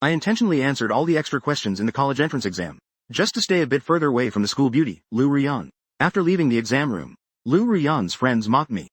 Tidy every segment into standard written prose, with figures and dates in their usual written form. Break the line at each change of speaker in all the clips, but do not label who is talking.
I intentionally answered all the extra questions in the college entrance exam, just to stay a bit further away from the school beauty, Lu Rian. After leaving the exam room, Lu Rian's friends mocked me.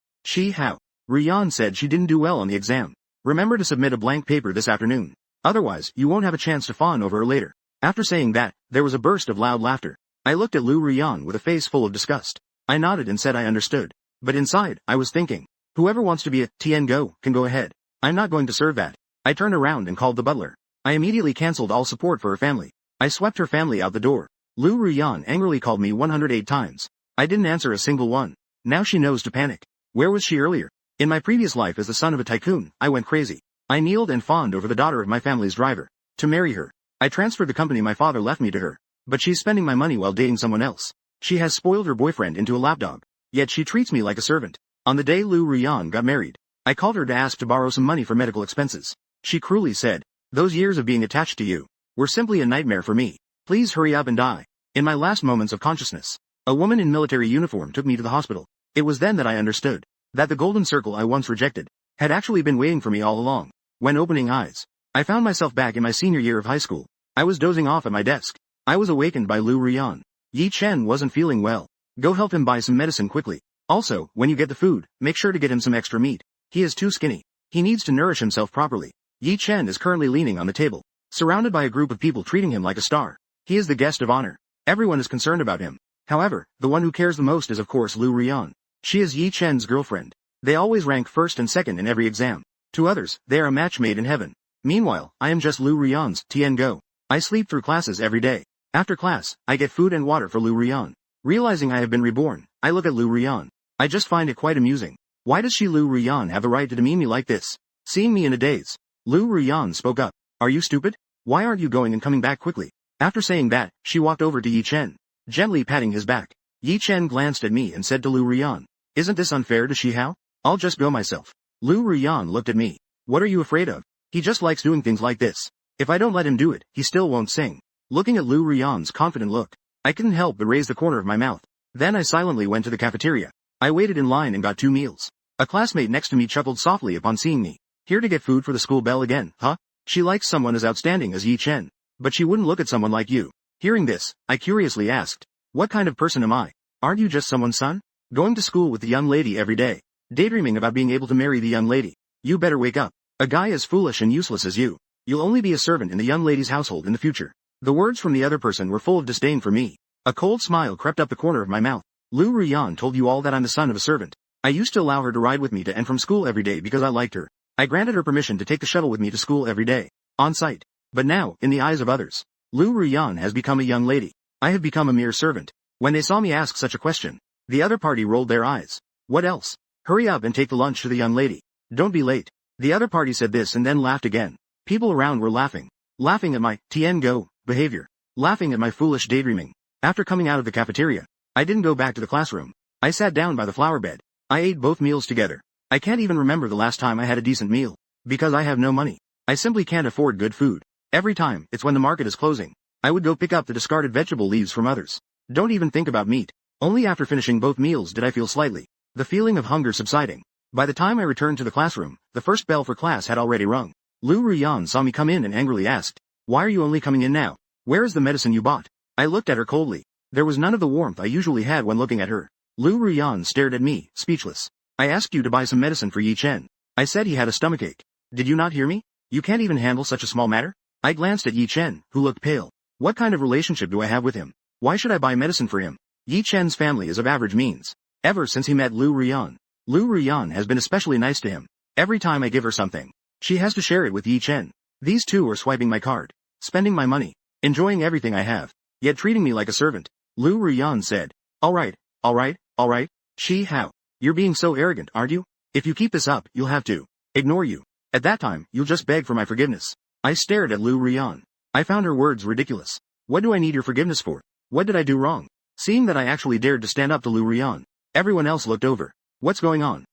How? Rian said she didn't do well on the exam. Remember to submit a blank paper this afternoon. Otherwise, you won't have a chance to fawn over her later. After saying that, there was a burst of loud laughter. I looked at Lu Rian with a face full of disgust. I nodded and said I understood. But inside, I was thinking, whoever wants to be a Tian-go can go ahead. I'm not going to serve that. I turned around and called the butler. I immediately cancelled all support for her family. I swept her family out the door. Lu Rian angrily called me 108 times. I didn't answer a single one. Now she knows to panic. Where was she earlier? In my previous life as the son of a tycoon, I went crazy. I kneeled and fawned over the daughter of my family's driver. To marry her, I transferred the company my father left me to her. But she's spending my money while dating someone else. She has spoiled her boyfriend into a lapdog. Yet she treats me like a servant. On the day Lu Rian got married, I called her to ask to borrow some money for medical expenses. She cruelly said, "Those years of being attached to you were simply a nightmare for me. Please hurry up and die." In my last moments of consciousness, a woman in military uniform took me to the hospital. It was then that I understood that the golden circle I once rejected had actually been waiting for me all along. When opening eyes, I found myself back in my senior year of high school. I was dozing off at my desk. I was awakened by Lu Rian. Yi Chen wasn't feeling well. Go help him buy some medicine quickly. Also, when you get the food, make sure to get him some extra meat. He is too skinny. He needs to nourish himself properly. Yi Chen is currently leaning on the table, surrounded by a group of people treating him like a star. He is the guest of honor. Everyone is concerned about him. However, the one who cares the most is of course Lu Rian. She is Yi Chen's girlfriend. They always rank first and second in every exam. To others, they are a match made in heaven. Meanwhile, I am just Lu Rian's Tian-go. I sleep through classes every day. After class, I get food and water for Lu Rian. Realizing I have been reborn, I look at Lu Rian. I just find it quite amusing. Why does Lu Rian have the right to demean me like this? Seeing me in a daze, Lu Rian spoke up. Are you stupid? Why aren't you going and coming back quickly? After saying that, she walked over to Yi Chen, gently patting his back. Yi Chen glanced at me and said to Lu Rian, "Isn't this unfair to Shihao? I'll just go myself." Lu Rian looked at me. What are you afraid of? He just likes doing things like this. If I don't let him do it, he still won't sing. Looking at Lu Rian's confident look, I couldn't help but raise the corner of my mouth. Then I silently went to the cafeteria. I waited in line and got 2 meals. A classmate next to me chuckled softly upon seeing me. Here to get food for the school bell again, huh? She likes someone as outstanding as Yi Chen. But she wouldn't look at someone like you. Hearing this, I curiously asked, what kind of person am I? Aren't you just someone's son? Going to school with the young lady every day. Daydreaming about being able to marry the young lady. You better wake up. A guy as foolish and useless as you. You'll only be a servant in the young lady's household in the future. The words from the other person were full of disdain for me. A cold smile crept up the corner of my mouth. Lu Rian told you all that I'm the son of a servant. I used to allow her to ride with me to and from school every day because I liked her. I granted her permission to take the shuttle with me to school every day. On site. But now, in the eyes of others, Lu Rian has become a young lady. I have become a mere servant. When they saw me ask such a question, the other party rolled their eyes. What else? Hurry up and take the lunch to the young lady. Don't be late. The other party said this and then laughed again. People around were laughing. Laughing at my Tian-go behavior. Laughing at my foolish daydreaming. After coming out of the cafeteria, I didn't go back to the classroom. I sat down by the flower bed. I ate both meals together. I can't even remember the last time I had a decent meal. Because I have no money. I simply can't afford good food. Every time, it's when the market is closing. I would go pick up the discarded vegetable leaves from others. Don't even think about meat. Only after finishing both meals did I feel slightly the feeling of hunger subsiding. By the time I returned to the classroom, the first bell for class had already rung. Lu Rian saw me come in and angrily asked, "Why are you only coming in now? Where is the medicine you bought?" I looked at her coldly. There was none of the warmth I usually had when looking at her. Lu Rian stared at me, speechless. "I asked you to buy some medicine for Yi Chen. I said he had a stomachache. Did you not hear me? You can't even handle such a small matter?" I glanced at Yi Chen, who looked pale. What kind of relationship do I have with him? Why should I buy medicine for him? Yi Chen's family is of average means. Ever since he met Lu Rian has been especially nice to him. Every time I give her something, she has to share it with Yi Chen. These two are swiping my card, spending my money, enjoying everything I have, yet treating me like a servant. Lu Rian said, All right. How? You're being so arrogant, aren't you? If you keep this up, you'll have to ignore you. At that time, you'll just beg for my forgiveness." I stared at Lu Rian. I found her words ridiculous. What do I need your forgiveness for? What did I do wrong? Seeing that I actually dared to stand up to Lu Rian, everyone else looked over. What's going on?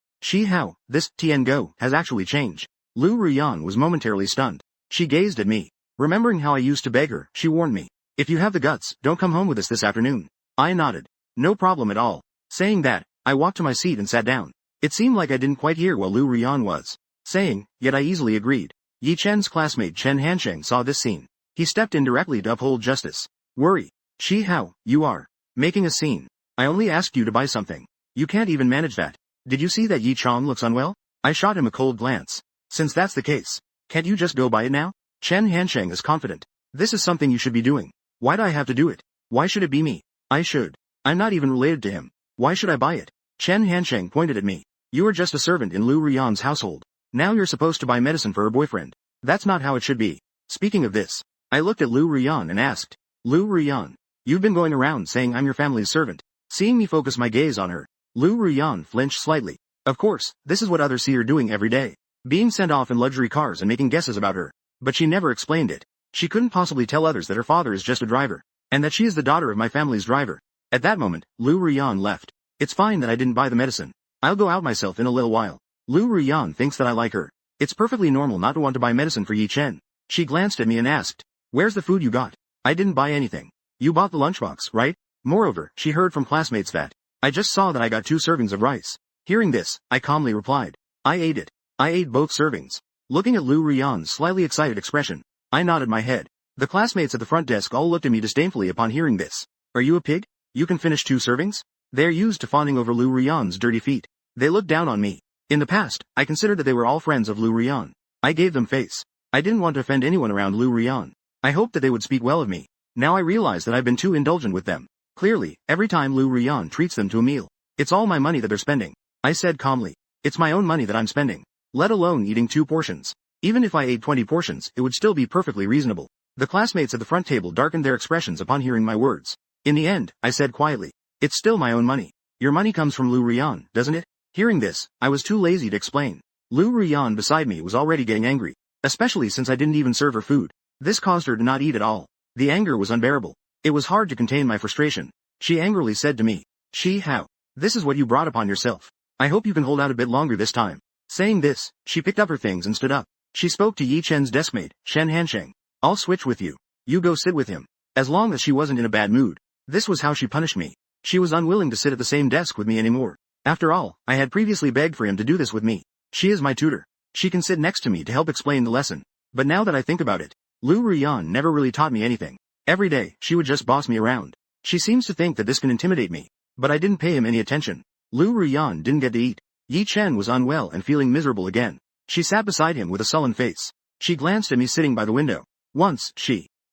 How? This Tian-go has actually changed. Lu Rian was momentarily stunned. She gazed at me. Remembering how I used to beg her, she warned me. "If you have the guts, don't come home with us this afternoon." I nodded. No problem at all. Saying that, I walked to my seat and sat down. It seemed like I didn't quite hear what Lu Rian was saying, yet I easily agreed. Yi Chen's classmate Chen Hansheng saw this scene. He stepped in directly to uphold justice. Worry. Shi Hao, you are making a scene. I only asked you to buy something. You can't even manage that. Did you see that Yi Chong looks unwell? I shot him a cold glance. Since that's the case, can't you just go buy it now? Chen Hansheng is confident. This is something you should be doing. Why'd I have to do it? Why should it be me? I should. I'm not even related to him. Why should I buy it? Chen Hansheng pointed at me. You are just a servant in Lu Rian's household. Now you're supposed to buy medicine for her boyfriend. That's not how it should be. Speaking of this, I looked at Lu Rian and asked, Lu Rian, you've been going around saying I'm your family's servant. Seeing me focus my gaze on her, Lu Rian flinched slightly. Of course, this is what others see her doing every day. Being sent off in luxury cars and making guesses about her. But she never explained it. She couldn't possibly tell others that her father is just a driver, and that she is the daughter of my family's driver. At that moment, Lu Rian left. It's fine that I didn't buy the medicine. I'll go out myself in a little while. Lu Rian thinks that I like her. It's perfectly normal not to want to buy medicine for Yi Chen. She glanced at me and asked, where's the food you got? I didn't buy anything. You bought the lunchbox, right? Moreover, she heard from classmates that I just saw that I got 2 servings of rice. Hearing this, I calmly replied, I ate it. I ate both servings. Looking at Lu Rian's slightly excited expression, I nodded my head. The classmates at the front desk all looked at me disdainfully upon hearing this. Are you a pig? You can finish 2 servings? They are used to fawning over Lu Rian's dirty feet. They looked down on me. In the past, I considered that they were all friends of Lu Rian. I gave them face. I didn't want to offend anyone around Lu Rian. I hoped that they would speak well of me. Now I realize that I've been too indulgent with them. Clearly, every time Lu Rian treats them to a meal, it's all my money that they're spending. I said calmly, it's my own money that I'm spending. Let alone eating 2 portions. Even if I ate 20 portions, it would still be perfectly reasonable. The classmates at the front table darkened their expressions upon hearing my words. In the end, I said quietly, it's still my own money. Your money comes from Lu Rian, doesn't it? Hearing this, I was too lazy to explain. Lu Rian beside me was already getting angry, especially since I didn't even serve her food. This caused her to not eat at all. The anger was unbearable. It was hard to contain my frustration. She angrily said to me, Shi Hao, this is what you brought upon yourself. I hope you can hold out a bit longer this time. Saying this, she picked up her things and stood up. She spoke to Yi Chen's deskmate, Shen Hansheng. I'll switch with you. You go sit with him. As long as she wasn't in a bad mood. This was how she punished me. She was unwilling to sit at the same desk with me anymore. After all, I had previously begged for him to do this with me. She is my tutor. She can sit next to me to help explain the lesson. But now that I think about it, Lu Rian never really taught me anything. Every day, she would just boss me around. She seems to think that this can intimidate me. But I didn't pay him any attention. Lu Rian didn't get to eat. Yi Chen was unwell and feeling miserable again. She sat beside him with a sullen face. She glanced at me sitting by the window. Once,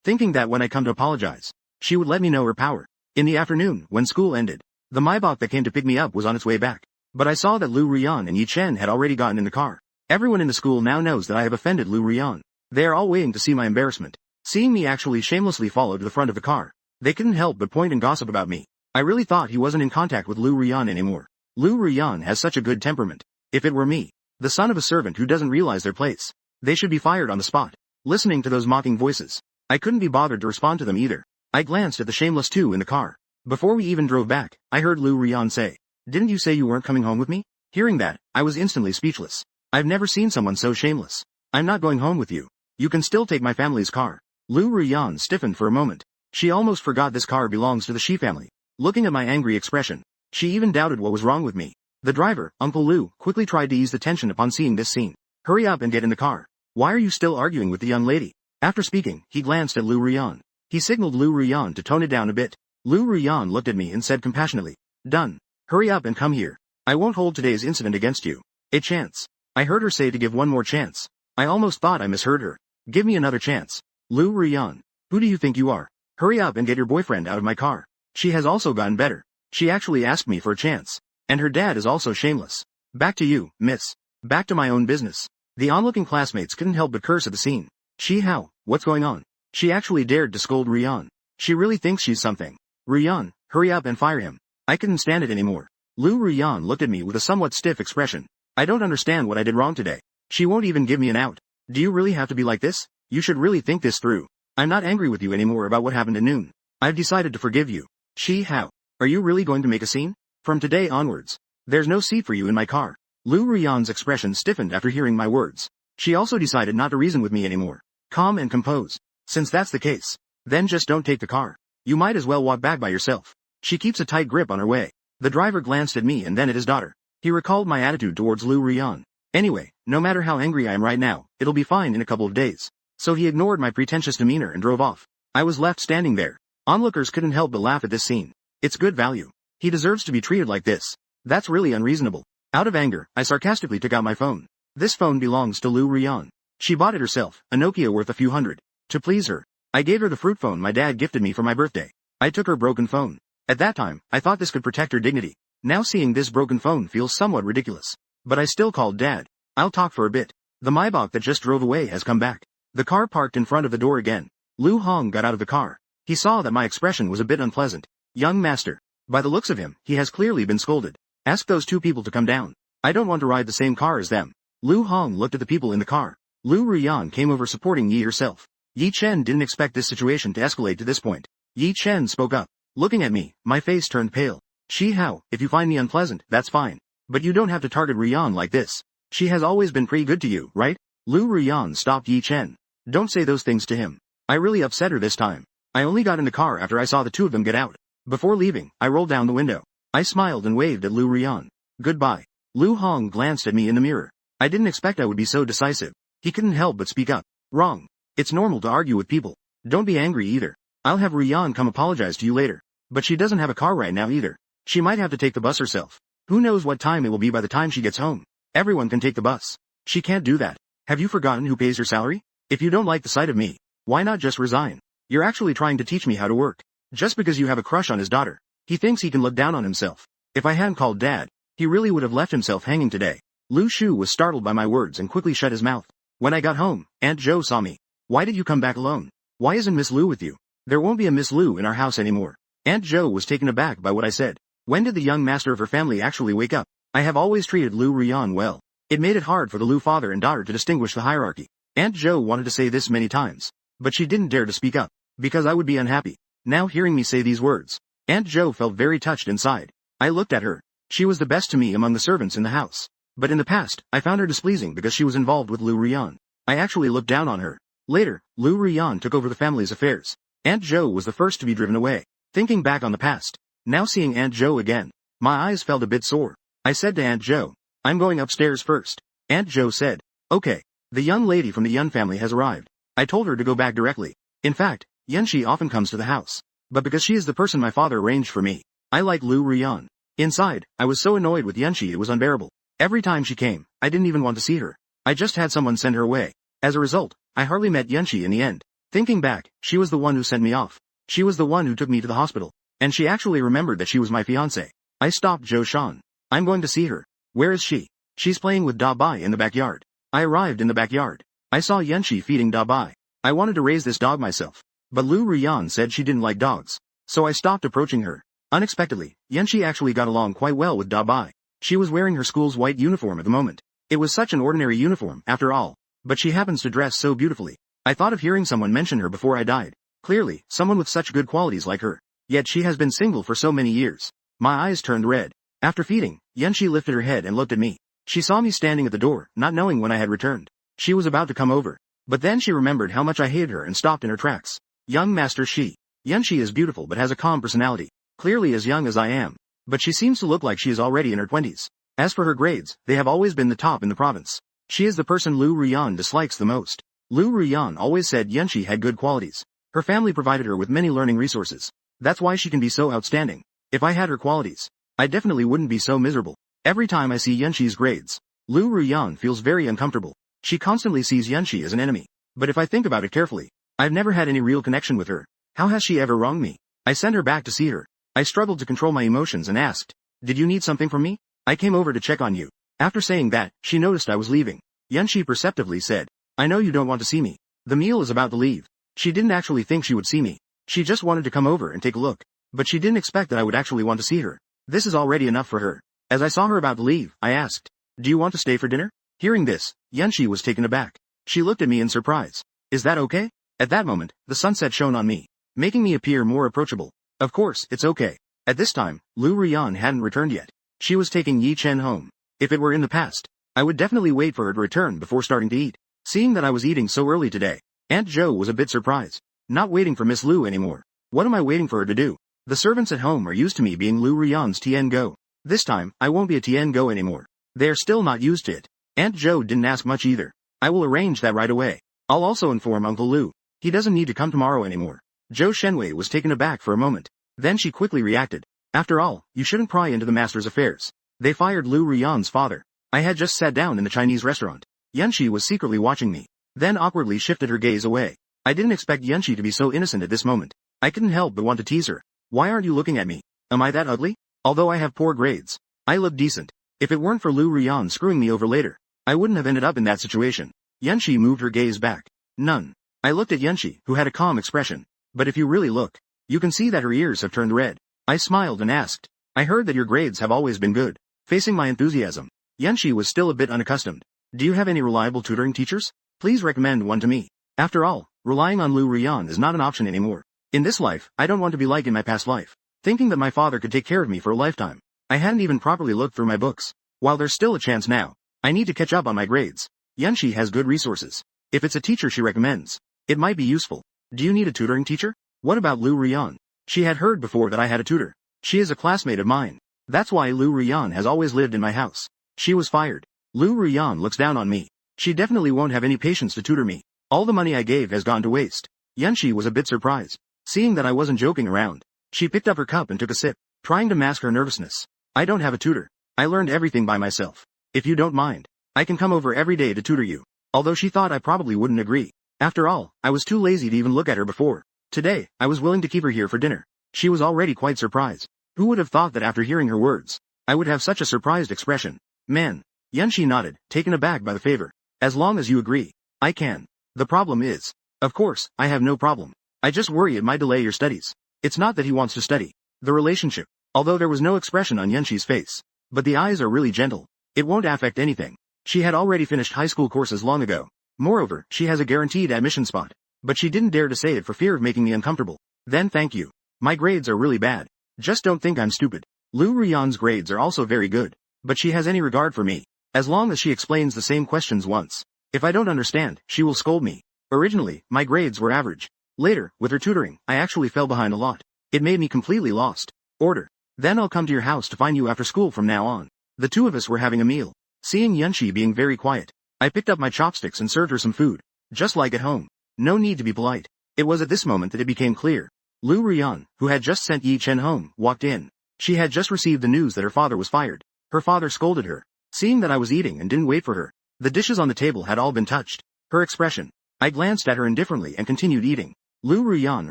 thinking that when I come to apologize, she would let me know her power. In the afternoon, when school ended, the Maybach that came to pick me up was on its way back. But I saw that Lu Rian and Yi Chen had already gotten in the car. Everyone in the school now knows that I have offended Lu Rian. They are all waiting to see my embarrassment. Seeing me actually shamelessly follow to the front of the car, they couldn't help but point and gossip about me. I really thought he wasn't in contact with Lu Rian anymore. Lu Rian has such a good temperament. If it were me, the son of a servant who doesn't realize their place, they should be fired on the spot. Listening to those mocking voices, I couldn't be bothered to respond to them either. I glanced at the shameless 2 in the car. Before we even drove back, I heard Lu Rian say, didn't you say you weren't coming home with me? Hearing that, I was instantly speechless. I've never seen someone so shameless. I'm not going home with you. You can still take my family's car. Lu Rian stiffened for a moment. She almost forgot this car belongs to the Shi family. Looking at my angry expression, she even doubted what was wrong with me. The driver, Uncle Lu, quickly tried to ease the tension upon seeing this scene. Hurry up and get in the car. Why are you still arguing with the young lady? After speaking, he glanced at Lu Rian. He signaled Lu Rian to tone it down a bit. Lu Rian looked at me and said compassionately, done. Hurry up and come here. I won't hold today's incident against you. A chance. I heard her say to give one more chance. I almost thought I misheard her. Give me another chance. Lu Rian. Who do you think you are? Hurry up and get your boyfriend out of my car. She has also gotten better. She actually asked me for a chance. And her dad is also shameless. Back to you, miss. Back to my own business. The onlooking classmates couldn't help but curse at the scene. Shi Hao, what's going on? She actually dared to scold Rian. She really thinks she's something. Rian, hurry up and fire him. I couldn't stand it anymore. Lu Rian looked at me with a somewhat stiff expression. I don't understand what I did wrong today. She won't even give me an out. Do you really have to be like this? You should really think this through. I'm not angry with you anymore about what happened at noon. I've decided to forgive you. Shi Hao, are you really going to make a scene? From today onwards, there's no seat for you in my car. Lu Rian's expression stiffened after hearing my words. She also decided not to reason with me anymore. Calm and composed. Since that's the case, then just don't take the car. You might as well walk back by yourself. She keeps a tight grip on her way. The driver glanced at me and then at his daughter. He recalled my attitude towards Lu Rian. Anyway, No matter how angry I am right now, it'll be fine in a couple of days. So he ignored my pretentious demeanor and drove off. I was left standing there. Onlookers couldn't help but laugh at this scene. It's good value. He deserves to be treated like this. That's really unreasonable. Out of anger, I sarcastically took out my phone. This phone belongs to Lu Rian. She bought it herself, a Nokia worth a few hundred. To please her, I gave her the fruit phone my dad gifted me for my birthday. I took her broken phone. At that time, I thought this could protect her dignity. Now seeing this broken phone feels somewhat ridiculous. But I still called Dad. I'll talk for a bit. The Maybach that just drove away has come back. The car parked in front of the door again. Lu Hong got out of the car. He saw that my expression was a bit unpleasant. Young master. By the looks of him, he has clearly been scolded. Ask those two people to come down. I don't want to ride the same car as them. Lu Hong looked at the people in the car. Lu Rian came over supporting Yi herself. Yi Chen didn't expect this situation to escalate to this point. Yi Chen spoke up. Looking at me, my face turned pale. Shi Hao, if you find me unpleasant, that's fine. But you don't have to target Rian like this. She has always been pretty good to you, right? Lu Rian stopped Yi Chen. Don't say those things to him. I really upset her this time. I only got in the car after I saw the two of them get out. Before leaving, I rolled down the window. I smiled and waved at Lu Rian. Goodbye. Lu Hong glanced at me in the mirror. I didn't expect I would be so decisive. He couldn't help but speak up. Wrong. It's normal to argue with people. Don't be angry either. I'll have Rian come apologize to you later. But she doesn't have a car right now either. She might have to take the bus herself. Who knows what time it will be by the time she gets home. Everyone can take the bus. She can't do that. Have you forgotten who pays her salary? If you don't like the sight of me, why not just resign? You're actually trying to teach me how to work. Just because you have a crush on his daughter. He thinks he can look down on himself. If I hadn't called Dad, he really would have left himself hanging today. Lu Shu was startled by my words and quickly shut his mouth. When I got home, Aunt Joe saw me. Why did you come back alone? Why isn't Miss Lu with you? There won't be a Miss Lu in our house anymore. Aunt Joe was taken aback by what I said. When did the young master of her family actually wake up? I have always treated Lu Rian well. It made it hard for the Lu father and daughter to distinguish the hierarchy. Aunt Joe wanted to say this many times. But she didn't dare to speak up. Because I would be unhappy. Now hearing me say these words, Aunt Joe felt very touched inside. I looked at her. She was the best to me among the servants in the house. But in the past, I found her displeasing because she was involved with Lu Rian. I actually looked down on her. Later, Lu Rian took over the family's affairs. Aunt Joe was the first to be driven away. Thinking back on the past, now seeing Aunt Joe again, my eyes felt a bit sore. I said to Aunt Joe, I'm going upstairs first. Aunt Joe said, okay. The young lady from the Yun family has arrived. I told her to go back directly. In fact, Yanxi often comes to the house. But because she is the person my father arranged for me, I like Lu Rian. Inside, I was so annoyed with Yanxi it was unbearable. Every time she came, I didn't even want to see her. I just had someone send her away. As a result, I hardly met Yanxi in the end. Thinking back, she was the one who sent me off. She was the one who took me to the hospital. And she actually remembered that she was my fiancé. I stopped Zhou Shan. I'm going to see her. Where is she? She's playing with Da Bai in the backyard. I arrived in the backyard. I saw Yanxi feeding Da Bai. I wanted to raise this dog myself. But Lu Rian said she didn't like dogs. So I stopped approaching her. Unexpectedly, Yanxi actually got along quite well with Da Bai. She was wearing her school's white uniform at the moment. It was such an ordinary uniform, after all. But she happens to dress so beautifully. I thought of hearing someone mention her before I died. Clearly, someone with such good qualities like her. Yet she has been single for so many years. My eyes turned red. After feeding, Yanxi lifted her head and looked at me. She saw me standing at the door, not knowing when I had returned. She was about to come over. But then she remembered how much I hated her and stopped in her tracks. Young Master Shi. Yanxi is beautiful but has a calm personality. Clearly as young as I am. But she seems to look like she is already in her 20s. As for her grades, they have always been the top in the province. She is the person Lu Rian dislikes the most. Lu Rian always said Yanxi had good qualities. Her family provided her with many learning resources. That's why she can be so outstanding. If I had her qualities, I definitely wouldn't be so miserable. Every time I see Yanxi's grades, Lu Rian feels very uncomfortable. She constantly sees Yanxi as an enemy. But if I think about it carefully, I've never had any real connection with her. How has she ever wronged me? I sent her back to see her. I struggled to control my emotions and asked, did you need something from me? I came over to check on you. After saying that, she noticed I was leaving. Yanxi perceptively said, I know you don't want to see me. The meal is about to leave. She didn't actually think she would see me. She just wanted to come over and take a look. But she didn't expect that I would actually want to see her. This is already enough for her. As I saw her about to leave, I asked, do you want to stay for dinner? Hearing this, Yanxi was taken aback. She looked at me in surprise. Is that okay? At that moment, the sunset shone on me, making me appear more approachable. Of course, it's okay. At this time, Lu Rian hadn't returned yet. She was taking Yi Chen home. If it were in the past, I would definitely wait for her to return before starting to eat. Seeing that I was eating so early today, Aunt Joe was a bit surprised. Not waiting for Miss Lu anymore. What am I waiting for her to do? The servants at home are used to me being Lu Rian's Tian Go. This time, I won't be a Tian Go anymore. They are still not used to it. Aunt Joe didn't ask much either. I will arrange that right away. I'll also inform Uncle Lou. He doesn't need to come tomorrow anymore. Zhou Shenwei was taken aback for a moment. Then she quickly reacted. After all, you shouldn't pry into the master's affairs. They fired Lu Ruyan's father. I had just sat down in the Chinese restaurant. Yanxi was secretly watching me. Then awkwardly shifted her gaze away. I didn't expect Yanxi to be so innocent at this moment. I couldn't help but want to tease her. Why aren't you looking at me? Am I that ugly? Although I have poor grades, I look decent. If it weren't for Lu Ruyan screwing me over later, I wouldn't have ended up in that situation. Yanxi moved her gaze back. None. I looked at Yanxi, who had a calm expression. But if you really look, you can see that her ears have turned red. I smiled and asked, I heard that your grades have always been good. Facing my enthusiasm, Yanxi was still a bit unaccustomed. Do you have any reliable tutoring teachers? Please recommend one to me. After all, relying on Lu Ruyan is not an option anymore. In this life, I don't want to be like in my past life. Thinking that my father could take care of me for a lifetime. I hadn't even properly looked through my books. While there's still a chance now, I need to catch up on my grades. Yanxi has good resources. If it's a teacher she recommends, it might be useful. Do you need a tutoring teacher? What about Lu Ruyan? She had heard before that I had a tutor. She is a classmate of mine. That's why Lu Ruyan has always lived in my house. She was fired. Lu Ruyan looks down on me. She definitely won't have any patience to tutor me. All the money I gave has gone to waste. Yanxi was a bit surprised. Seeing that I wasn't joking around, she picked up her cup and took a sip, trying to mask her nervousness. I don't have a tutor. I learned everything by myself. If you don't mind, I can come over every day to tutor you. Although she thought I probably wouldn't agree. After all, I was too lazy to even look at her before. Today, I was willing to keep her here for dinner. She was already quite surprised. Who would have thought that after hearing her words, I would have such a surprised expression? Man. Yanxi nodded, taken aback by the favor. As long as you agree, I can. The problem is, of course, I have no problem. I just worry it might delay your studies. It's not that he wants to study. The relationship, although there was no expression on Yanxi's face, but the eyes are really gentle. It won't affect anything. She had already finished high school courses long ago. Moreover, she has a guaranteed admission spot. But she didn't dare to say it for fear of making me uncomfortable. Then thank you. My grades are really bad. Just don't think I'm stupid. Lu Ruyan's grades are also very good. But she has any regard for me. As long as she explains the same questions once. If I don't understand, she will scold me. Originally, my grades were average. Later, with her tutoring, I actually fell behind a lot. It made me completely lost. Order. Then I'll come to your house to find you after school from now on. The two of us were having a meal. Seeing Yanxi being very quiet, I picked up my chopsticks and served her some food. Just like at home. No need to be polite. It was at this moment that it became clear. Lu Ruyan, who had just sent Yi Chen home, walked in. She had just received the news that her father was fired. Her father scolded her. Seeing that I was eating and didn't wait for her, the dishes on the table had all been touched. Her expression. I glanced at her indifferently and continued eating. Lu Ruyan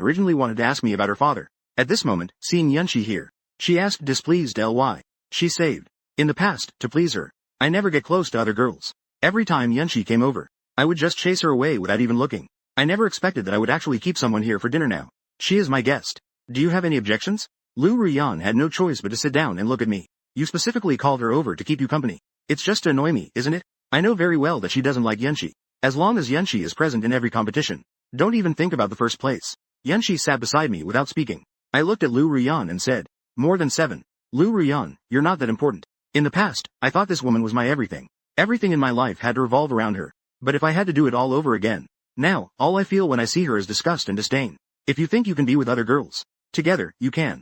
originally wanted to ask me about her father. At this moment, seeing Yanxi here, she asked displeased Ly. She saved. In the past, to please her, I never get close to other girls. Every time Yanxi came over, I would just chase her away without even looking. I never expected that I would actually keep someone here for dinner now. She is my guest. Do you have any objections? Lu Ruyan had no choice but to sit down and look at me. You specifically called her over to keep you company. It's just to annoy me, isn't it? I know very well that she doesn't like Yanxi. As long as Yanxi is present in every competition, don't even think about the first place. Yanxi sat beside me without speaking. I looked at Lu Ruyan and said, more than 7. Lu Ruyan, you're not that important. In the past, I thought this woman was my everything. Everything in my life had to revolve around her. But if I had to do it all over again, now, all I feel when I see her is disgust and disdain. If you think you can be with other girls together, you can.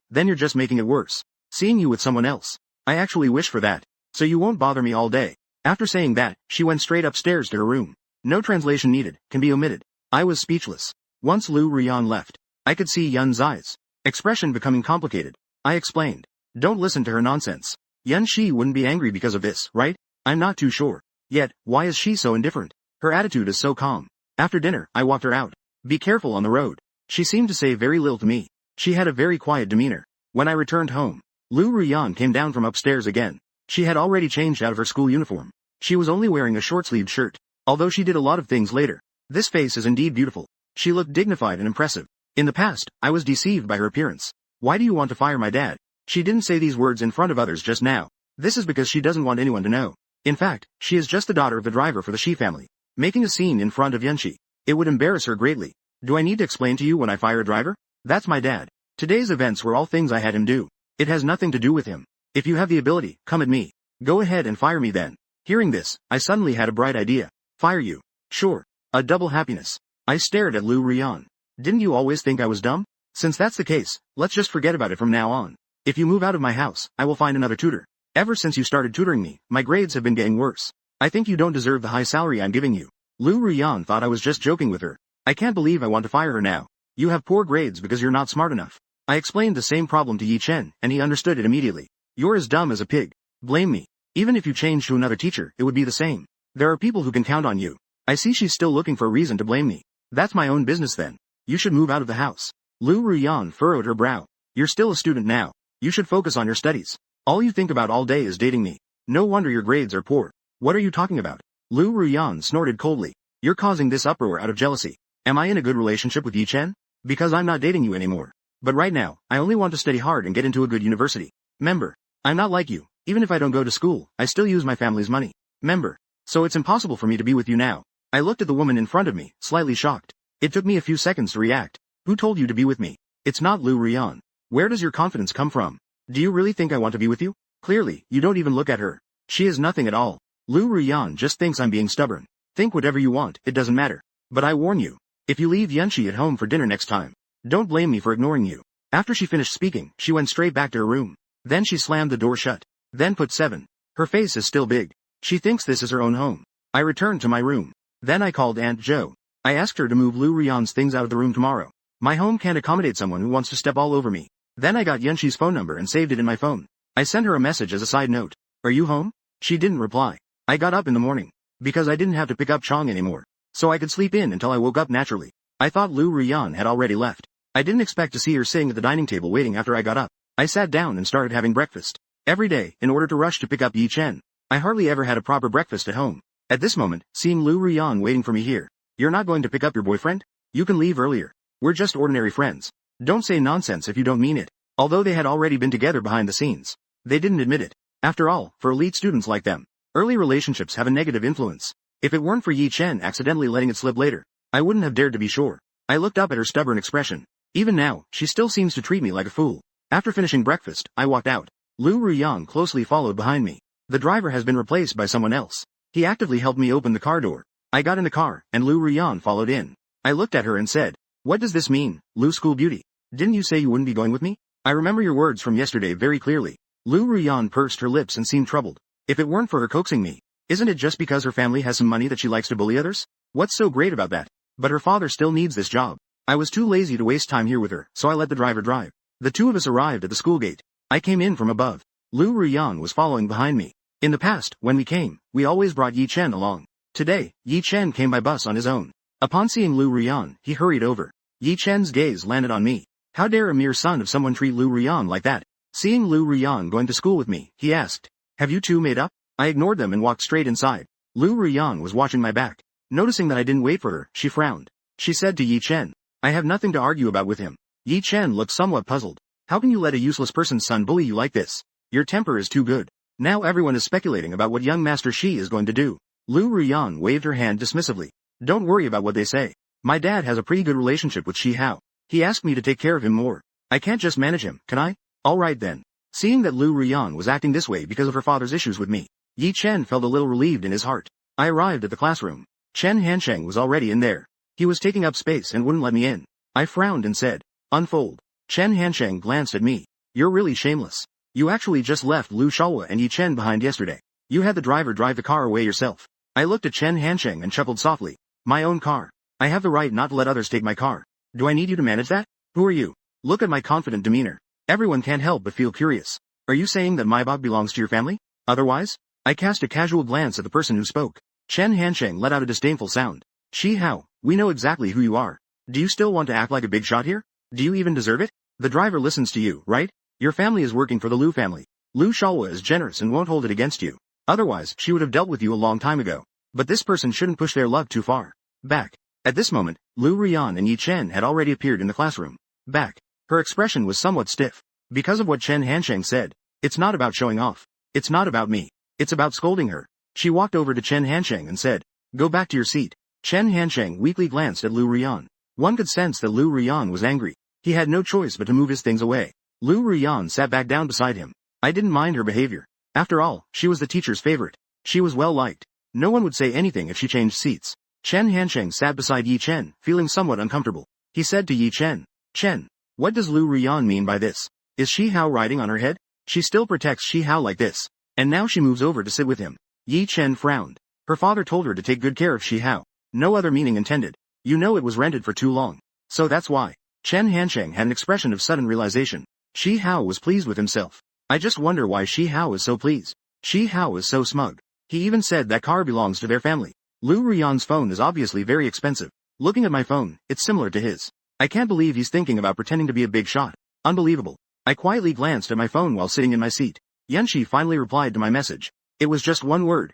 Then you're just making it worse. Seeing you with someone else. I actually wish for that. So you won't bother me all day. After saying that, she went straight upstairs to her room. No translation needed, can be omitted. I was speechless. Once Lu Ruyan left, I could see Yun's eyes. Expression becoming complicated. I explained. Don't listen to her nonsense. Yanxi wouldn't be angry because of this, right? I'm not too sure. Yet, why is she so indifferent? Her attitude is so calm. After dinner, I walked her out. Be careful on the road. She seemed to say very little to me. She had a very quiet demeanor. When I returned home, Lu Ruyan came down from upstairs again. She had already changed out of her school uniform. She was only wearing a short-sleeved shirt. Although she did a lot of things later. This face is indeed beautiful. She looked dignified and impressive. In the past, I was deceived by her appearance. Why do you want to fire my dad? She didn't say these words in front of others just now. This is because she doesn't want anyone to know. In fact, she is just the daughter of the driver for the Shi family. Making a scene in front of Yanxi. It would embarrass her greatly. Do I need to explain to you when I fire a driver? That's my dad. Today's events were all things I had him do. It has nothing to do with him. If you have the ability, come at me. Go ahead and fire me then. Hearing this, I suddenly had a bright idea. Fire you. Sure. A double happiness. I stared at Lu Ruyan. Didn't you always think I was dumb? Since that's the case, let's just forget about it from now on. If you move out of my house, I will find another tutor. Ever since you started tutoring me, my grades have been getting worse. I think you don't deserve the high salary I'm giving you. Lu Ruyan thought I was just joking with her. I can't believe I want to fire her now. You have poor grades because you're not smart enough. I explained the same problem to Yi Chen, and he understood it immediately. You're as dumb as a pig. Blame me. Even if you change to another teacher, it would be the same. There are people who can count on you. I see she's still looking for a reason to blame me. That's my own business then. You should move out of the house. Lu Ruyan furrowed her brow. You're still a student now. You should focus on your studies. All you think about all day is dating me. No wonder your grades are poor. What are you talking about? Lu Ruyan snorted coldly. You're causing this uproar out of jealousy. Am I in a good relationship with Yi Chen? Because I'm not dating you anymore. But right now, I only want to study hard and get into a good university. Member. I'm not like you. Even if I don't go to school, I still use my family's money. Member. So it's impossible for me to be with you now. I looked at the woman in front of me, slightly shocked. It took me a few seconds to react. Who told you to be with me? It's not Lu Ruyan. Where does your confidence come from? Do you really think I want to be with you? Clearly, you don't even look at her. She is nothing at all. Lu Ruyan just thinks I'm being stubborn. Think whatever you want, it doesn't matter. But I warn you. If you leave Yanxi at home for dinner next time, don't blame me for ignoring you. After she finished speaking, she went straight back to her room. Then she slammed the door shut. Then put 7. Her face is still big. She thinks this is her own home. I returned to my room. Then I called Aunt Jo. I asked her to move Lu Ruyan's things out of the room tomorrow. My home can't accommodate someone who wants to step all over me. Then I got Yanxi's phone number and saved it in my phone. I sent her a message as a side note. Are you home? She didn't reply. I got up in the morning. Because I didn't have to pick up Chong anymore. So I could sleep in until I woke up naturally. I thought Lu Ruyan had already left. I didn't expect to see her sitting at the dining table waiting after I got up. I sat down and started having breakfast. Every day, in order to rush to pick up Yi Chen. I hardly ever had a proper breakfast at home. At this moment, seeing Lu Ruyan waiting for me here. You're not going to pick up your boyfriend? You can leave earlier. We're just ordinary friends. Don't say nonsense if you don't mean it. Although they had already been together behind the scenes. They didn't admit it. After all, for elite students like them, early relationships have a negative influence. If it weren't for Yi Chen accidentally letting it slip later, I wouldn't have dared to be sure. I looked up at her stubborn expression. Even now, she still seems to treat me like a fool. After finishing breakfast, I walked out. Lu Ruyan closely followed behind me. The driver has been replaced by someone else. He actively helped me open the car door. I got in the car, and Lu Ruyan followed in. I looked at her and said, what does this mean, Lu School Beauty? Didn't you say you wouldn't be going with me? I remember your words from yesterday very clearly. Lu Ruyan pursed her lips and seemed troubled. If it weren't for her coaxing me, isn't it just because her family has some money that she likes to bully others? What's so great about that? But her father still needs this job. I was too lazy to waste time here with her, so I let the driver drive. The two of us arrived at the school gate. I came in from above. Lu Ruyan was following behind me. In the past, when we came, we always brought Yi Chen along. Today, Yi Chen came by bus on his own. Upon seeing Lu Ruyan, he hurried over. Yi Chen's gaze landed on me. How dare a mere son of someone treat Lu Ruyan like that? Seeing Lu Ruyan going to school with me, he asked, have you two made up? I ignored them and walked straight inside. Lu Ruyan was watching my back. Noticing that I didn't wait for her, she frowned. She said to Yi Chen, I have nothing to argue about with him. Yi Chen looked somewhat puzzled. How can you let a useless person's son bully you like this? Your temper is too good. Now everyone is speculating about what young Master Shi is going to do. Lu Ruyan waved her hand dismissively. Don't worry about what they say. My dad has a pretty good relationship with Shi Hao. He asked me to take care of him more. I can't just manage him, can I? Alright then. Seeing that Lu Ruyan was acting this way because of her father's issues with me, Yi Chen felt a little relieved in his heart. I arrived at the classroom. Chen Hansheng was already in there. He was taking up space and wouldn't let me in. I frowned and said, unfold. Chen Hansheng glanced at me. You're really shameless. You actually just left Lu Shaohua and Yi Chen behind yesterday. You had the driver drive the car away yourself. I looked at Chen Hansheng and chuckled softly. My own car. I have the right not to let others take my car. Do I need you to manage that? Who are you? Look at my confident demeanor. Everyone can't help but feel curious. Are you saying that my bog belongs to your family? Otherwise? I cast a casual glance at the person who spoke. Chen Hansheng let out a disdainful sound. Shi Hao, we know exactly who you are. Do you still want to act like a big shot here? Do you even deserve it? The driver listens to you, right? Your family is working for the Lu family. Lu Shaohua is generous and won't hold it against you. Otherwise, she would have dealt with you a long time ago. But this person shouldn't push their luck too far. Back. At this moment, Lu Ruyan and Yi Chen had already appeared in the classroom. Back. Her expression was somewhat stiff. Because of what Chen Hansheng said. It's not about showing off. It's not about me. It's about scolding her. She walked over to Chen Hansheng and said, go back to your seat. Chen Hansheng weakly glanced at Lu Ruyan. One could sense that Lu Ruyan was angry. He had no choice but to move his things away. Lu Ruyan sat back down beside him. I didn't mind her behavior. After all, she was the teacher's favorite. She was well liked. No one would say anything if she changed seats. Chen Hansheng sat beside Yi Chen, feeling somewhat uncomfortable. He said to Yi Chen, Chen, what does Lu Ruyan mean by this? Is Shi Hao riding on her head? She still protects Shi Hao like this. And now she moves over to sit with him. Yi Chen frowned. Her father told her to take good care of Shi Hao. No other meaning intended. You know it was rented for too long. So that's why. Chen Hansheng had an expression of sudden realization. Shi Hao was pleased with himself. I just wonder why Shi Hao is so pleased. Shi Hao is so smug. He even said that car belongs to their family. Lu Ruyan's phone is obviously very expensive. Looking at my phone, it's similar to his. I can't believe he's thinking about pretending to be a big shot. Unbelievable. I quietly glanced at my phone while sitting in my seat. Yanxi finally replied to my message. It was just one word,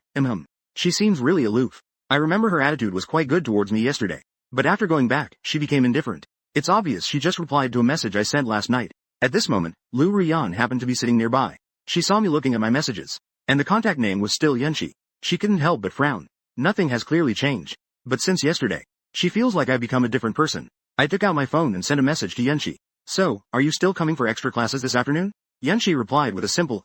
She seems really aloof. I remember her attitude was quite good towards me yesterday. But after going back, she became indifferent. It's obvious she just replied to a message I sent last night. At this moment, Lu Ruyan happened to be sitting nearby. She saw me looking at my messages. And the contact name was still Yanxi. She couldn't help but frown. Nothing has clearly changed. But since yesterday, she feels like I've become a different person. I took out my phone and sent a message to Yanxi. So, are you still coming for extra classes this afternoon? Yanxi replied with a simple,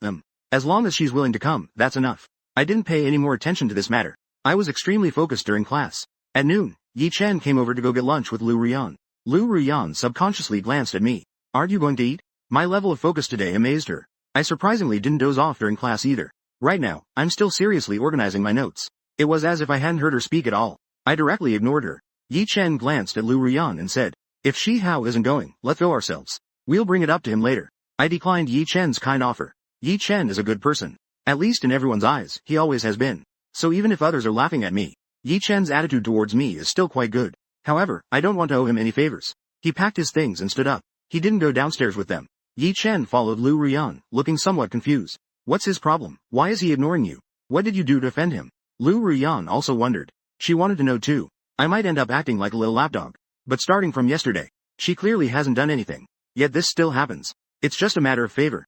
As long as she's willing to come, that's enough. I didn't pay any more attention to this matter. I was extremely focused during class. At noon, Yi Chen came over to go get lunch with Lu Ruyan. Lu Ruyan subconsciously glanced at me. Aren't you going to eat? My level of focus today amazed her. I surprisingly didn't doze off during class either. Right now, I'm still seriously organizing my notes. It was as if I hadn't heard her speak at all. I directly ignored her. Yi Chen glanced at Lu Ruyan and said, If Shi Hao isn't going, let's go ourselves. We'll bring it up to him later. I declined Yi Chen's kind offer. Yi Chen is a good person. At least in everyone's eyes, he always has been. So even if others are laughing at me, Yi Chen's attitude towards me is still quite good. However, I don't want to owe him any favors. He packed his things and stood up. He didn't go downstairs with them. Yi Chen followed Lu Ruyan, looking somewhat confused. What's his problem? Why is he ignoring you? What did you do to offend him? Lu Ruyan also wondered. She wanted to know too. I might end up acting like a little lapdog. But starting from yesterday, she clearly hasn't done anything. Yet this still happens. It's just a matter of favor.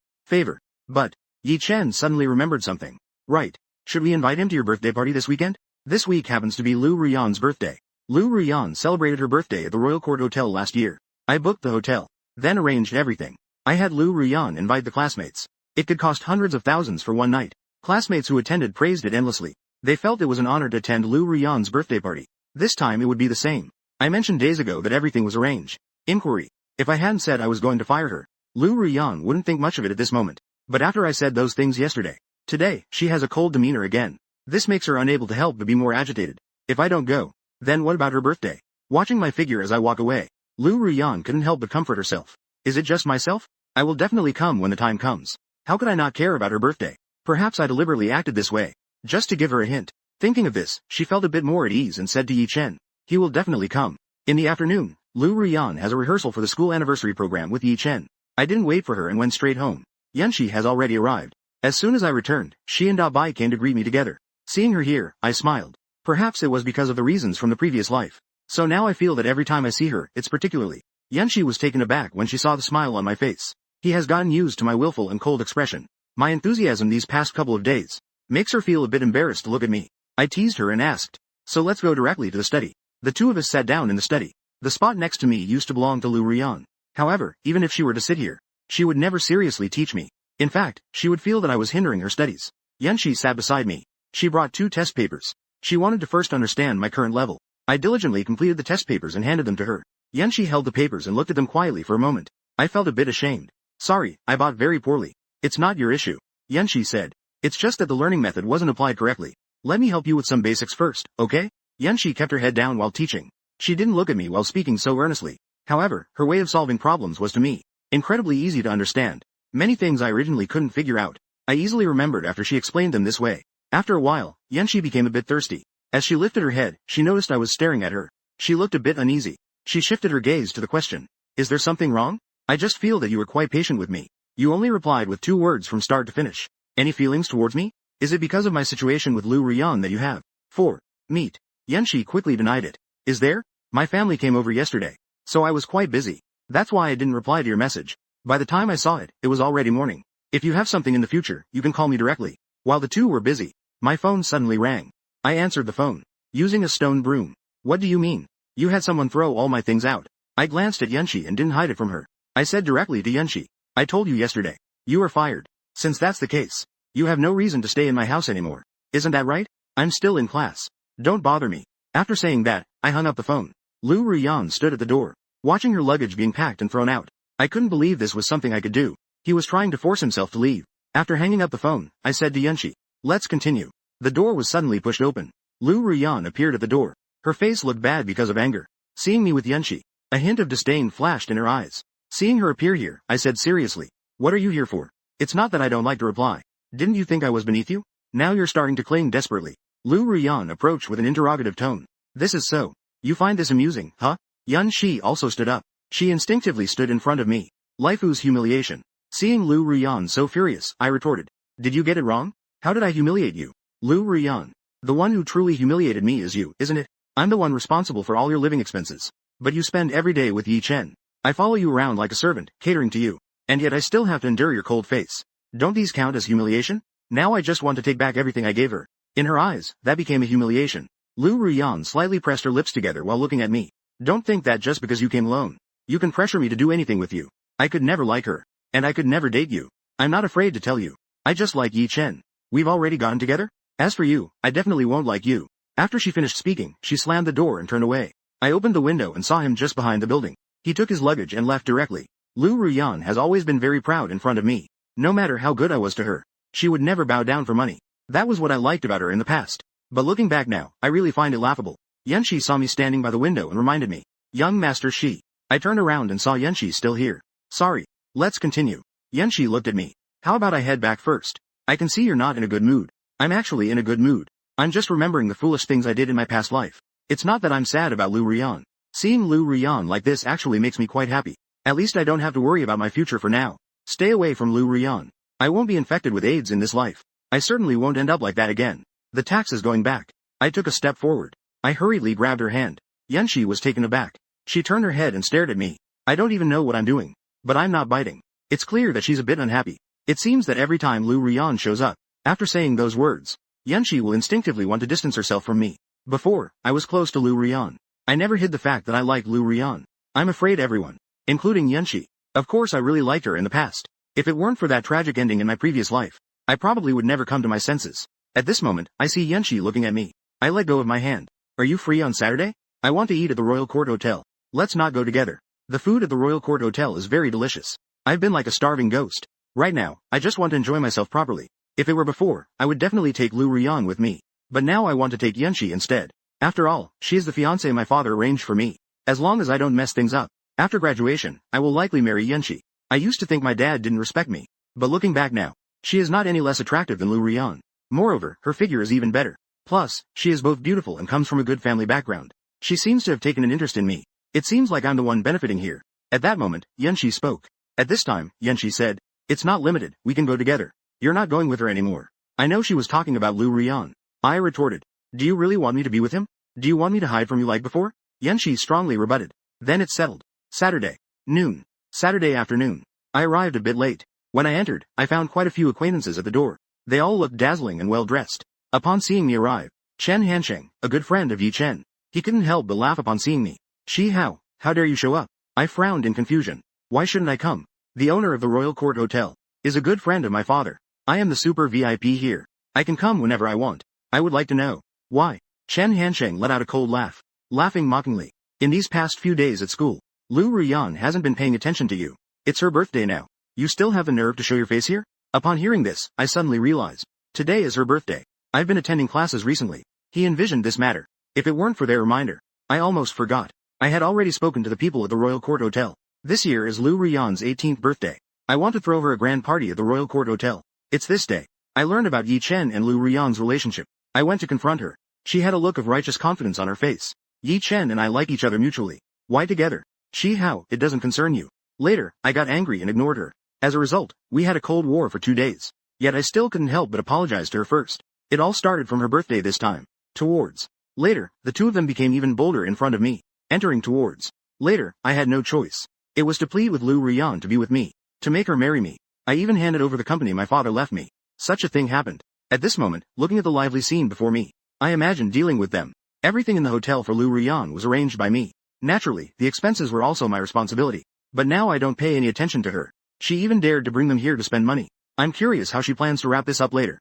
But, Yi Chen suddenly remembered something. Right. Should we invite him to your birthday party this weekend? This week happens to be Lu Ruyan's birthday. Lu Ruyan celebrated her birthday at the Royal Court Hotel last year. I booked the hotel. Then arranged everything. I had Lu Ruyan invite the classmates. It could cost hundreds of thousands for one night. Classmates who attended praised it endlessly. They felt it was an honor to attend Lu Ruyan's birthday party. This time it would be the same. I mentioned days ago that everything was arranged. Inquiry. If I hadn't said I was going to fire her, Lu Ruyan wouldn't think much of it at this moment. But after I said those things yesterday, today, she has a cold demeanor again. This makes her unable to help but be more agitated. If I don't go, then what about her birthday? Watching my figure as I walk away, Lu Ruyan couldn't help but comfort herself. Is it just myself? I will definitely come when the time comes. How could I not care about her birthday? Perhaps I deliberately acted this way, just to give her a hint. Thinking of this, she felt a bit more at ease and said to Yi Chen, he will definitely come. In the afternoon, Lu Ruyan has a rehearsal for the school anniversary program with Yi Chen. I didn't wait for her and went straight home. Yanxi has already arrived. As soon as I returned, she and Bai came to greet me together. Seeing her here, I smiled. Perhaps it was because of the reasons from the previous life. So now I feel that every time I see her, it's particularly. Yanxi was taken aback when she saw the smile on my face. He has gotten used to my willful and cold expression. My enthusiasm these past couple of days makes her feel a bit embarrassed to look at me. I teased her and asked, so let's go directly to the study. The two of us sat down in the study. The spot next to me used to belong to Lu Ruyan. However, even if she were to sit here, she would never seriously teach me. In fact, she would feel that I was hindering her studies. Yanxi sat beside me. She brought 2 test papers. She wanted to first understand my current level. I diligently completed the test papers and handed them to her. Yanxi held the papers and looked at them quietly for a moment. I felt a bit ashamed. Sorry, I bought very poorly. It's not your issue. Yanxi said. It's just that the learning method wasn't applied correctly. Let me help you with some basics first, okay? Yanxi kept her head down while teaching. She didn't look at me while speaking so earnestly. However, her way of solving problems was to me incredibly easy to understand. Many things I originally couldn't figure out, I easily remembered after she explained them this way. After a while, Yanxi became a bit thirsty. As she lifted her head, she noticed I was staring at her. She looked a bit uneasy. She shifted her gaze to the question. Is there something wrong? I just feel that you were quite patient with me. You only replied with 2 words from start to finish. Any feelings towards me? Is it because of my situation with Lu Ruyan that you have? 4. Meet. Yanxi quickly denied it. Is there? My family came over yesterday. So I was quite busy. That's why I didn't reply to your message. By the time I saw it, it was already morning. If you have something in the future, you can call me directly. While the two were busy, my phone suddenly rang. I answered the phone. Using a stone broom. What do you mean? You had someone throw all my things out. I glanced at Yanxi and didn't hide it from her. I said directly to Yanxi. I told you yesterday. You are fired. Since that's the case, you have no reason to stay in my house anymore. Isn't that right? I'm still in class. Don't bother me. After saying that, I hung up the phone. Lu Ruyan stood at the door, watching her luggage being packed and thrown out. I couldn't believe this was something I could do. He was trying to force himself to leave. After hanging up the phone, I said to Yanxi, let's continue. The door was suddenly pushed open. Lu Ruyan appeared at the door. Her face looked bad because of anger. Seeing me with Yunshi, a hint of disdain flashed in her eyes. Seeing her appear here, I said seriously, "What are you here for?" It's not that I don't like to reply. Didn't you think I was beneath you? Now you're starting to cling desperately. Lu Ruyan approached with an interrogative tone. This is so. You find this amusing, huh? Yunshi also stood up. She instinctively stood in front of me. Life's humiliation. Seeing Lu Ruyan so furious, I retorted. Did you get it wrong? How did I humiliate you? Lu Ruyan. The one who truly humiliated me is you, isn't it? I'm the one responsible for all your living expenses. But you spend every day with Yi Chen. I follow you around like a servant, catering to you. And yet I still have to endure your cold face. Don't these count as humiliation? Now I just want to take back everything I gave her. In her eyes, that became a humiliation. Lu Ruyan slightly pressed her lips together while looking at me. Don't think that just because you came alone, you can pressure me to do anything with you. I could never like her. And I could never date you. I'm not afraid to tell you. I just like Yi Chen. We've already gotten together? As for you, I definitely won't like you. After she finished speaking, she slammed the door and turned away. I opened the window and saw him just behind the building. He took his luggage and left directly. Lu Ruyan has always been very proud in front of me. No matter how good I was to her, she would never bow down for money. That was what I liked about her in the past. But looking back now, I really find it laughable. Yunshi saw me standing by the window and reminded me. Young Master Shi. I turned around and saw Yunshi still here. Sorry. Let's continue. Yunshi looked at me. How about I head back first? I can see you're not in a good mood. I'm actually in a good mood. I'm just remembering the foolish things I did in my past life. It's not that I'm sad about Lu Ruyan. Seeing Lu Ruyan like this actually makes me quite happy. At least I don't have to worry about my future for now. Stay away from Lu Ruyan. I won't be infected with AIDS in this life. I certainly won't end up like that again. The tax is going back. I took a step forward. I hurriedly grabbed her hand. Yunshi was taken aback. She turned her head and stared at me. I don't even know what I'm doing. But I'm not biting. It's clear that she's a bit unhappy. It seems that every time Lu Ruyan shows up, after saying those words, Yunshi will instinctively want to distance herself from me. Before, I was close to Lu Ruyan. I never hid the fact that I liked Lu Ruyan. I'm afraid everyone, including Yunshi. Of course I really liked her in the past. If it weren't for that tragic ending in my previous life, I probably would never come to my senses. At this moment, I see Yunshi looking at me. I let go of my hand. Are you free on Saturday? I want to eat at the Royal Court Hotel. Let's not go together. The food at the Royal Court Hotel is very delicious. I've been like a starving ghost. Right now, I just want to enjoy myself properly. If it were before, I would definitely take Lu Ruyan with me. But now I want to take Yunshi instead. After all, she is the fiancée my father arranged for me. As long as I don't mess things up. After graduation, I will likely marry Yunshi. I used to think my dad didn't respect me. But looking back now, she is not any less attractive than Lu Ruyan. Moreover, her figure is even better. Plus, she is both beautiful and comes from a good family background. She seems to have taken an interest in me. It seems like I'm the one benefiting here. At that moment, Yunshi spoke. At this time, Yunshi said, it's not limited, we can go together. You're not going with her anymore. I know she was talking about Lu Ruyan. I retorted. Do you really want me to be with him? Do you want me to hide from you like before? Yunshi strongly rebutted. Then it's settled. Saturday. Noon. Saturday afternoon. I arrived a bit late. When I entered, I found quite a few acquaintances at the door. They all looked dazzling and well dressed. Upon seeing me arrive, Chen Hansheng, a good friend of Yi Chen, he couldn't help but laugh upon seeing me. Shi Hao, how dare you show up? I frowned in confusion. Why shouldn't I come? The owner of the Royal Court Hotel is a good friend of my father. I am the super VIP here. I can come whenever I want. I would like to know. Why? Chen Hansheng let out a cold laugh, laughing mockingly. In these past few days at school, Lu Ruyan hasn't been paying attention to you. It's her birthday now. You still have the nerve to show your face here? Upon hearing this, I suddenly realized. Today is her birthday. I've been attending classes recently. He envisioned this matter. If it weren't for their reminder, I almost forgot. I had already spoken to the people at the Royal Court Hotel. This year is Lu Ruyan's 18th birthday. I want to throw her a grand party at the Royal Court Hotel. It's this day. I learned about Yi Chen and Lu Ruyan's relationship. I went to confront her. She had a look of righteous confidence on her face. Yi Chen and I like each other mutually. Why together? Shi Hao, it doesn't concern you. Later, I got angry and ignored her. As a result, we had a cold war for 2 days. Yet I still couldn't help but apologize to her first. It all started from her birthday this time. Towards. Later, the two of them became even bolder in front of me. Entering towards. Later, I had no choice. It was to plead with Lu Ruyan to be with me. To make her marry me. I even handed over the company my father left me. Such a thing happened. At this moment, looking at the lively scene before me, I imagined dealing with them. Everything in the hotel for Lu Ruyan was arranged by me. Naturally, the expenses were also my responsibility. But now I don't pay any attention to her. She even dared to bring them here to spend money. I'm curious how she plans to wrap this up later.